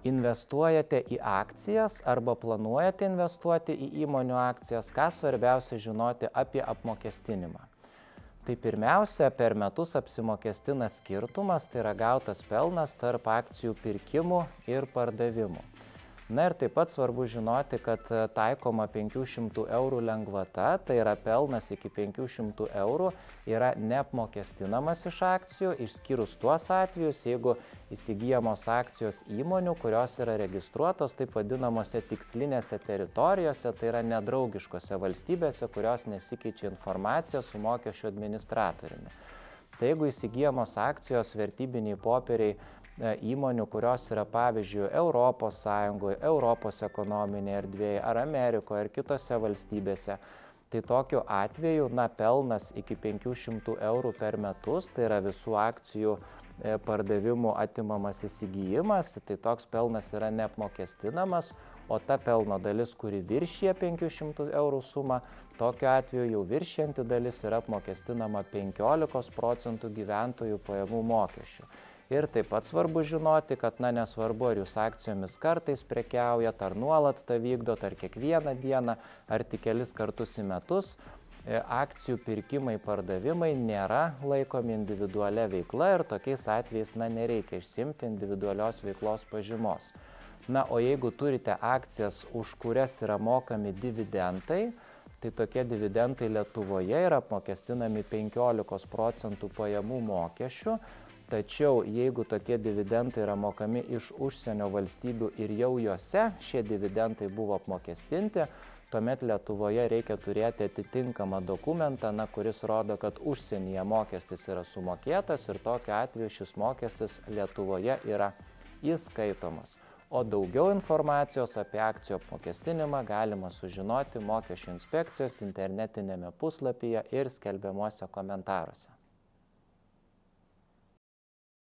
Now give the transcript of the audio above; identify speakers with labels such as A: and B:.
A: investuojate į akcijas arba planuojate investuoti į įmonių akcijas, ką svarbiausia žinoti apie apmokestinimą. Tai pirmiausia, per metus apsimokestina skirtumas, tai yra gautas pelnas tarp akcijų pirkimų ir pardavimų. Na ir taip pat svarbu žinoti, kad taikoma 500 eurų lengvata, tai yra pelnas iki 500 eurų yra neapmokestinamas iš akcijų, išskyrus tuos atvejus, jeigu įsigyjamos akcijos įmonių, kurios yra registruotos taip vadinamose tikslinėse teritorijose, tai yra nedraugiškose valstybėse, kurios nesikeičia informacija su mokesčių administratoriumi. Tai jeigu įsigyjamos akcijos vertybiniai popieriai įmonių, kurios yra pavyzdžiui Europos Sąjungoje, Europos ekonominėje erdvėje ar Amerikoje ar kitose valstybėse, tai tokiu atveju pelnas iki 500 eurų per metus, tai yra visų akcijų pardavimų atimamas įsigijimas, tai toks pelnas yra neapmokestinamas, o ta pelno dalis, kuri viršija 500 eurų sumą, tokiu atveju jau viršijanti dalis yra apmokestinama 15% gyventojų pajamų mokesčių. Ir taip pat svarbu žinoti, kad nesvarbu, ar jūs akcijomis kartais prekiaujat, ar nuolat tą vykdot, ar kiekvieną dieną, ar tik kelis kartus į metus, akcijų pirkimai, pardavimai nėra laikomi individualia veikla ir tokiais atvejais nereikia išsiimti individualios veiklos pažymos. O jeigu turite akcijas, už kurias yra mokami dividendai, tai tokie dividendai Lietuvoje yra apmokestinami 15% pajamų mokesčių. Tačiau jeigu tokie dividendai yra mokami iš užsienio valstybių ir jau juose šie dividendai buvo apmokestinti, tuomet Lietuvoje reikia turėti atitinkamą dokumentą, kuris rodo, kad užsienyje mokestis yra sumokėtas ir tokiu atveju šis mokestis Lietuvoje yra įskaitomas. O daugiau informacijos apie akcijų apmokestinimą galima sužinoti Mokesčių inspekcijos internetinėme puslapyje ir skelbiamuose komentaruose.